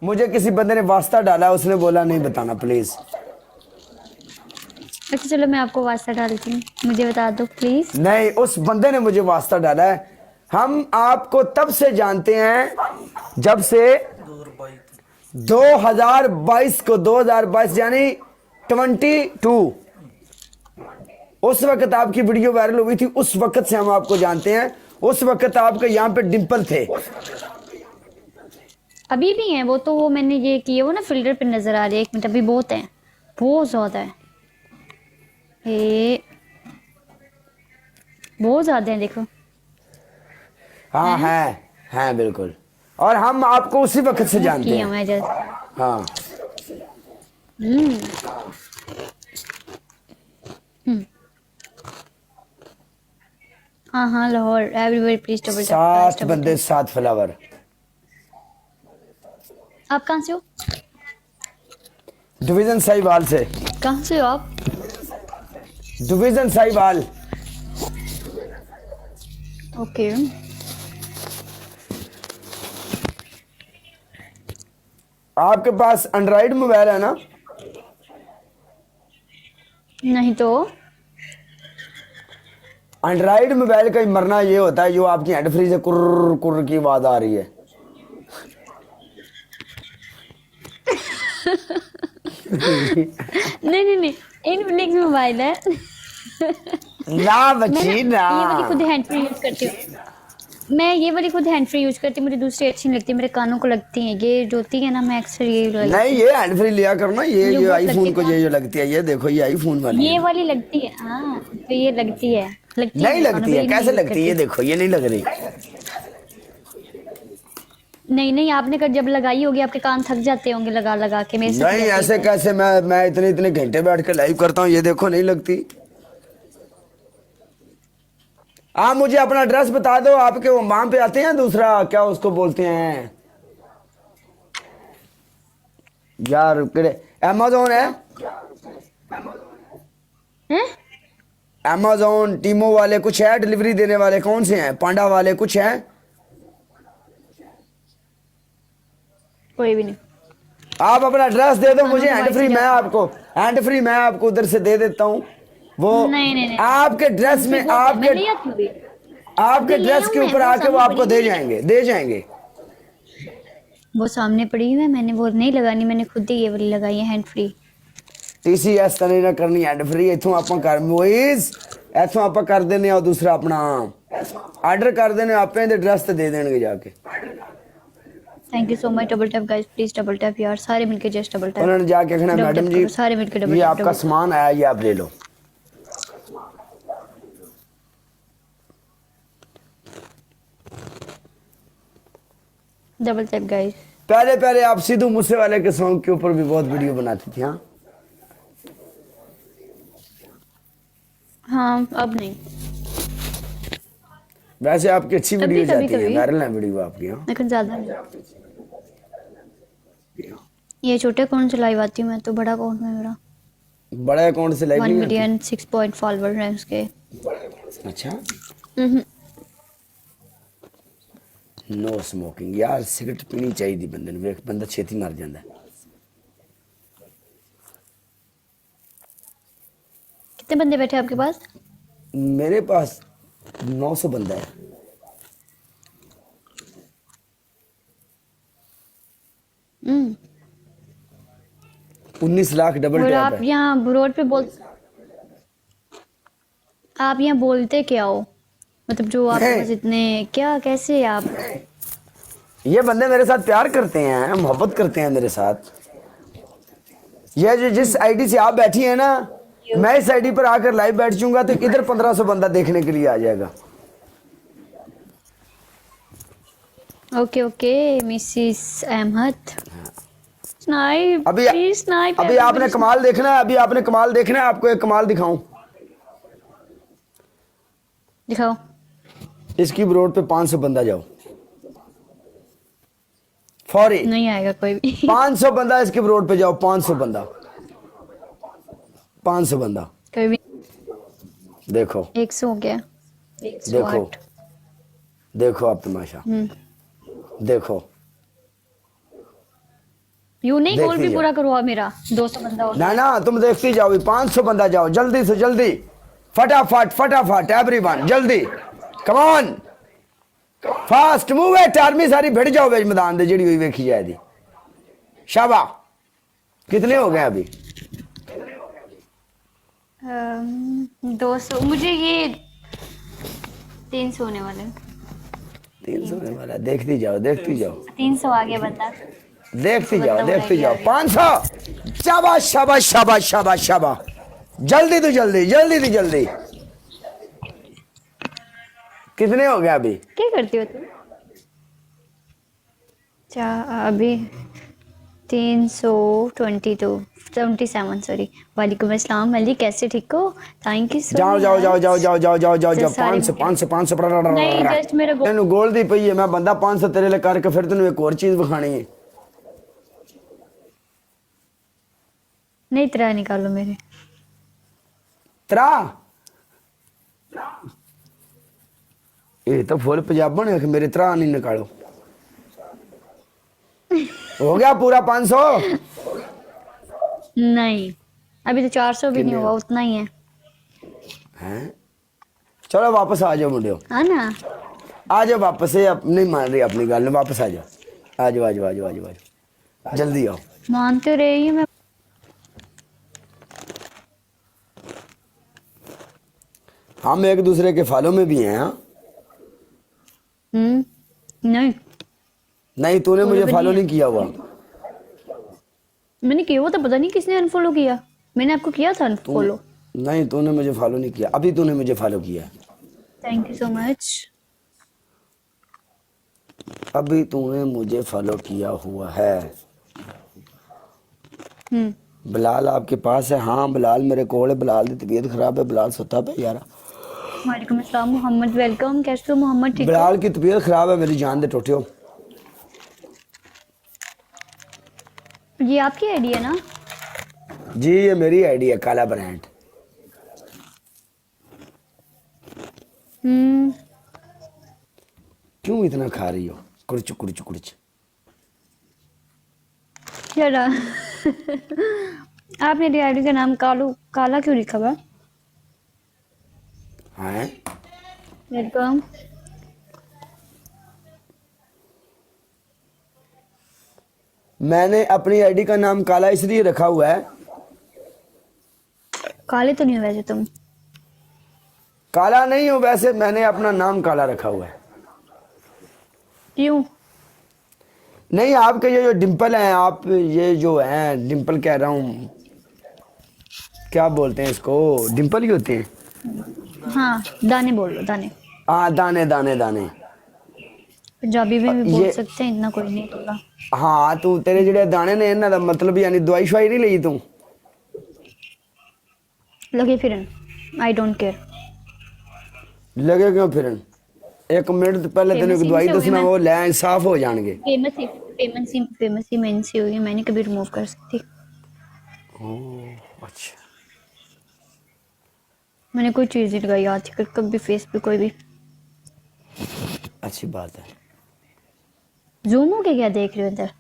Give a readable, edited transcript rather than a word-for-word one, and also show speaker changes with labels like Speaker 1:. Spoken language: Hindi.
Speaker 1: मुझे किसी बंदे ने वास्ता डाला, उसने बोला नहीं बताना प्लीज।
Speaker 2: अच्छा चलो मैं आपको वास्ता डालती हूँ, मुझे बता दो प्लीज।
Speaker 1: नहीं, उस बंदे ने मुझे वास्ता डाला है। हम आपको तब से जानते हैं जब से 2022 को, 2022 यानी 22, उस वक्त आपकी वीडियो वायरल हुई थी, उस वक्त से हम आपको जानते हैं। उस वक्त आपके यहाँ पे डिंपल थे।
Speaker 2: अभी भी हैं वो तो, वो मैंने ये किए वो ना फिल्टर पे नजर आ रही है। एक मिनट, अभी बहुत है, बहुत ज्यादा है, ये बहुत ज्यादा है देखो।
Speaker 1: हाँ
Speaker 2: हैं?
Speaker 1: है बिल्कुल। और हम आपको उसी वक्त से जानते
Speaker 2: किया
Speaker 1: हैं।
Speaker 2: मैं जस्ट।
Speaker 1: हाँ
Speaker 2: हम्म हाँ हाँ, Lahore. Everybody please double tap guys,
Speaker 1: 7
Speaker 2: double
Speaker 1: बंदे
Speaker 2: टैप।
Speaker 1: 7 फ्लावर।
Speaker 2: आप कहाँ से हो?
Speaker 1: डिवीजन साहिवाल से।
Speaker 2: कहाँ से हो आप?
Speaker 1: डिवीजन साहिवाल।
Speaker 2: ओके।
Speaker 1: आपके पास एंड्रॉइड मोबाइल है ना?
Speaker 2: नहीं तो
Speaker 1: एंड्रॉइड मोबाइल का मरना ये होता है, जो आपकी हैंड फ्री से कुर्र कुर्र की आवाज आ रही है।
Speaker 2: नहीं नहीं नहीं, इनफिनिक्स मोबाइल है।
Speaker 1: ना
Speaker 2: मैं
Speaker 1: बच्ची
Speaker 2: ना
Speaker 1: ना।
Speaker 2: ये वाली खुद हैंड फ्री यूज करती हूँ। मैं ये वाली खुद हैंड फ्री यूज करती हूँ, मुझे दूसरी अच्छी नहीं लगती, मेरे कानों को लगती हैं। ये जो होती है ना, मैं अक्सर ये लगा
Speaker 1: नहीं,
Speaker 2: लेती हूँ।
Speaker 1: ये हैंड फ्री लिया करो ना। ये
Speaker 2: मुझे
Speaker 1: जो
Speaker 2: बहुत लगती
Speaker 1: आईफोन
Speaker 2: है
Speaker 1: को ये जो लगती है, ये देखो, ये आईफोन वाली
Speaker 2: ये
Speaker 1: है।
Speaker 2: वाली लगती है। हाँ तो ये लगती है, लगती है
Speaker 1: नहीं
Speaker 2: मेरे कानों
Speaker 1: लगती
Speaker 2: पे,
Speaker 1: है,
Speaker 2: ये नहीं
Speaker 1: कैसे
Speaker 2: यूज
Speaker 1: लगती है? ये
Speaker 2: करती।
Speaker 1: देखो, ये नहीं लग रही।
Speaker 2: नहीं नहीं, आपने कब जब लगाई होगी, आपके कान थक जाते होंगे लगा लगा के। मेरे से
Speaker 1: नहीं, ऐसे कैसे? मैं इतने इतने घंटे बैठ के लाइव करता हूँ, ये देखो नहीं लगती। आप मुझे अपना एड्रेस बता दो। आपके वो माम पे आते हैं, दूसरा क्या उसको बोलते हैं यार, अमेजोन है।
Speaker 2: हैं?
Speaker 1: अमेजोन, टीमो वाले कुछ है डिलीवरी देने वाले? कौन से हैं? पांडा वाले कुछ हैं?
Speaker 2: कोई भी नहीं।
Speaker 1: आप अपना एड्रेस दे दो मुझे,
Speaker 2: तो
Speaker 1: हैंड
Speaker 2: भाई
Speaker 1: फ्री
Speaker 2: से
Speaker 1: मैं
Speaker 2: जाते हैं।
Speaker 1: आपको, हैंड फ्री मैं आपको उधर से दे देता हूँ। वो
Speaker 2: नहीं नहीं नहीं,
Speaker 1: आपके ड्रेस में,
Speaker 2: मैं ले आती हूँ अभी।
Speaker 1: आपके
Speaker 2: अभी ले
Speaker 1: ड्रेस
Speaker 2: आऊँ
Speaker 1: के
Speaker 2: मैं,
Speaker 1: ऊपर
Speaker 2: वो
Speaker 1: आके वो
Speaker 2: सामने
Speaker 1: आपको
Speaker 2: पड़ी
Speaker 1: दे
Speaker 2: हुई है।
Speaker 1: जाएंगे, दे जाएंगे।
Speaker 2: वो सामने पड़ी हुई है, मैंने वो नहीं लगानी, मैंने खुद ही ये वाली लगाई है हैंड फ्री।
Speaker 1: TCS ਤਾਂ ਨਹੀਂ ਨਾ ਕਰਨੀ ਹੈਂਡ ਫ੍ਰੀ। ਇੱਥੋਂ ਆਪਾਂ ਕਰ ਮੋਇਜ਼, ਇੱਥੋਂ ਆਪਾਂ ਕਰ ਦਿੰਦੇ ਆ ਦੂਸਰਾ ਆਪਣਾ ਆਰਡਰ ਕਰ ਦਿੰਦੇ ਆਪੇ ਦੇ ਐਡਰੈਸ ਤੇ ਦੇ ਦੇਣਗੇ ਜਾ ਕੇ।
Speaker 2: Thank you so much. Double tap guys, please double tap यार, सारे मिलके जस्ट डबल टैप।
Speaker 1: उन्होंने जाके कहना
Speaker 2: डबल
Speaker 1: मैडम
Speaker 2: टैप
Speaker 1: जी
Speaker 2: करो, सारे मिलके डबल
Speaker 1: ये
Speaker 2: टैप
Speaker 1: आपका सामान आया, ये आप ले लो।
Speaker 2: Double tap guys.
Speaker 1: पहले पहले आप सिद्धू मूसेवाले के सॉन्ग के ऊपर भी बहुत वीडियो बनाती थी। हाँ
Speaker 2: हाँ अब नहीं,
Speaker 1: वैसे आपकी अच्छी
Speaker 2: कभी
Speaker 1: वीडियो
Speaker 2: कभी
Speaker 1: जाती है,
Speaker 2: कभी,
Speaker 1: वायरल है वीडियो आपकी। हाँ
Speaker 2: लेकिन ज्यादा नहीं। ये छोटे अकाउंट से लाइव आती हूँ मैं, तो बड़ा अकाउंट में मेरा
Speaker 1: बड़े अकाउंट से लाइव
Speaker 2: 1
Speaker 1: नहीं
Speaker 2: मिलियन 6 पॉइंट फॉलोवर हैं उसके।
Speaker 1: आती? अच्छा,
Speaker 2: हम्म।
Speaker 1: नो स्मोकिंग यार, सिगरेट पीनी चाहिए बंदे ने, बंदा छेती मर जाता है।
Speaker 2: कितने बंदे बैठे हैं आपके पास?
Speaker 1: मेरे पास 900 बंदा है।
Speaker 2: हम्म।
Speaker 1: 19 लाख डबल
Speaker 2: और
Speaker 1: टैप
Speaker 2: आप
Speaker 1: है।
Speaker 2: यहाँ रोड पे आप यहाँ बोलते क्या हो? मतलब जो आपके पास इतने, क्या कैसे आप?
Speaker 1: ये बंदे मेरे साथ प्यार करते हैं, मोहब्बत करते हैं मेरे साथ। ये जो जिस आईडी से आप बैठी है ना, मैं इस आईडी पर आकर लाइव बैठ जाऊंगा तो इधर 1500 बंदा देखने के लिए आ जाएगा।
Speaker 2: Okay okay Mrs Ahmed. Snipe
Speaker 1: अभी
Speaker 2: प्लीज, स्नाइप
Speaker 1: अभी आपने कमाल देखना है, अभी आपने कमाल देखना है। आपको एक कमाल दिखाऊं।
Speaker 2: दिखाओ।
Speaker 1: इसकी रोड पे 500 बंदा जाओ फौरी।
Speaker 2: नहीं आएगा कोई भी।
Speaker 1: 500 बंदा इसकी रोड पे जाओ, 500 बंदा, 500 बंदा।
Speaker 2: कोई भी।
Speaker 1: देखो
Speaker 2: 100 हो गया,
Speaker 1: देखो
Speaker 2: 108।
Speaker 1: देखो आप तमाशा देखो।
Speaker 2: यू नहीं,
Speaker 1: देख
Speaker 2: गोल भी
Speaker 1: लीजिए।
Speaker 2: पूरा करवा मेरा 200 बंदा हो
Speaker 1: ना ना तुम देखती जाओ, 500 बंदा जाओ, जल्दी से जल्दी, फटाफट फटाफट एवरीवन, जल्दी कम ऑन, फास्ट मूव है, आर्मी सारी भिड़ जाओ बेच मैदान दे जिहड़ी हुई वेखी जाए दी। शाबा, कितने हो गए अभी?
Speaker 2: 200, मुझे ये 300 होने वाले।
Speaker 1: 300 होने वाला, देखती जाओ देखती जाओ
Speaker 2: 300 आ गया बंदा।
Speaker 1: देखती जाओ
Speaker 2: बंदा
Speaker 1: देखती
Speaker 2: उड़ा
Speaker 1: जाओ।
Speaker 2: गया।
Speaker 1: 500, शाबाश शाबाश शाबाश शाबाश शाबाश, जल्दी तो जल्दी, जल्दी तो जल्दी। कितने हो गए अभी?
Speaker 2: क्या करती हो तुम? अच्छा अभी 322 सॉरी। वालेकुम अस्सलाम अली, कैसे ठीक हो? थैंक यू सो
Speaker 1: जाओ जाओ जाओ जाओ जाओ जाओ जाओ जाओ जाओ,
Speaker 2: Just सारे
Speaker 1: 500 500 500
Speaker 2: नहीं, just मेरा
Speaker 1: ਤੈਨੂੰ ਗੋਲ ਦੀ ਪਈ ਹੈ, ਮੈਂ ਬੰਦਾ 500 ਤੇਰੇ ਲਈ ਕਰਕੇ ਫਿਰ ਤੈਨੂੰ ਇੱਕ ਹੋਰ ਚੀਜ਼ ਵਿਖਾਣੀ ਹੈ।
Speaker 2: नहीं, तरह निकालो मेरे।
Speaker 1: ਤਰਾ ਇਹ ਤਾਂ ਫੁੱਲ ਪੰਜਾਬਣ ਹੈ कि मेरे ਤਰਾ नहीं निकालो। हो गया पूरा 500?
Speaker 2: नहीं, अभी तो 400 भी नहीं
Speaker 1: कितने
Speaker 2: हुआ,
Speaker 1: हो?
Speaker 2: उतना ही है।
Speaker 1: हैं? चलो वापस आ जाओ मुंडियो,
Speaker 2: हाँ ना?
Speaker 1: आ जाओ वापस। ये नहीं मान रही अपनी गल, वापस आ जाओ, आ जाओ आ जाओ आ जाओ आ जाओ आ जाओ, जल्दी आओ।
Speaker 2: मानते रही मैं।
Speaker 1: हम एक दूसरे के फॉलो में भी हैं। हाँ?
Speaker 2: नहीं,
Speaker 1: नहीं तूने मुझे
Speaker 2: भी
Speaker 1: फॉलो
Speaker 2: नहीं
Speaker 1: नहीं किया हुआ।
Speaker 2: मैंने किया हुआ तो पता नहीं किसने अनफॉलो किया। मैंने आपको किया था अनफॉलो।
Speaker 1: नहीं तूने मुझे फॉलो नहीं किया, अभी तूने मुझे फॉलो किया,
Speaker 2: थैंक यू सो मच।
Speaker 1: अभी तूने मुझे फॉलो किया हुआ है। बिलाल आपके पास है? हाँ बिलाल मेरे कोल है, बिलाल की तबीयत खराब है, बिलाल सुता पे यार।
Speaker 2: वालेकुम अस्सलाम मोहम्मद, वेलकम। कैसे हो मोहम्मद? ठीक हो?
Speaker 1: बिलाल की तबीयत खराब है, मेरी जान दे टोटे हो।
Speaker 2: ये आपकी आईडी है ना?
Speaker 1: जी ये मेरी आईडी है, काला ब्रांड। क्यों इतना खा रही हो? कुड़च कुड़च कुड़च।
Speaker 2: चला आपने मेरी आईडी का नाम काला क्यों लिखा हुआ?
Speaker 1: हैं?
Speaker 2: वेलकम।
Speaker 1: मैंने अपनी आईडी का नाम काला इसलिए रखा हुआ है,
Speaker 2: काले तो नहीं हो वैसे तुम।
Speaker 1: काला नहीं हो वैसे, मैंने अपना नाम काला रखा हुआ है।
Speaker 2: क्यों?
Speaker 1: नहीं आपके ये जो डिम्पल हैं, आप ये जो हैं, डिम्पल कह रहा हूँ, क्या बोलते हैं इसको, डिम्पल ही होते हैं।
Speaker 2: हाँ, दाने बोल लो, दाने।
Speaker 1: हाँ दाने दाने दाने।
Speaker 2: पंजाबी में भी बोल
Speaker 1: ये-
Speaker 2: सकते हैं, इतना कोई नहीं बोला।
Speaker 1: हाँ तू तेरे ਜਿਹੜੇ दाने ने इन्हां दा मतलब यानी दवाई शवाई नहीं ਲਈ तू?
Speaker 2: लगे फिरन, आई डोंट केयर।
Speaker 1: लगे क्यों फिरन? एक मिनट पहले तेन एक दवाई
Speaker 2: से हो गई
Speaker 1: दसना,
Speaker 2: मैं।
Speaker 1: वो लैन साफ हो जाएंगे।
Speaker 2: फेमस ही मैं इनसे हुई, मैंने कभी रिमूव कर सकती।
Speaker 1: अच्छा
Speaker 2: मैंने कोई चीज़ नहीं लगाई आज तक कभी फेस पे कोई भी।
Speaker 1: अच्छी बात है।
Speaker 2: जूम हो के क्या देख रहे हो इधर?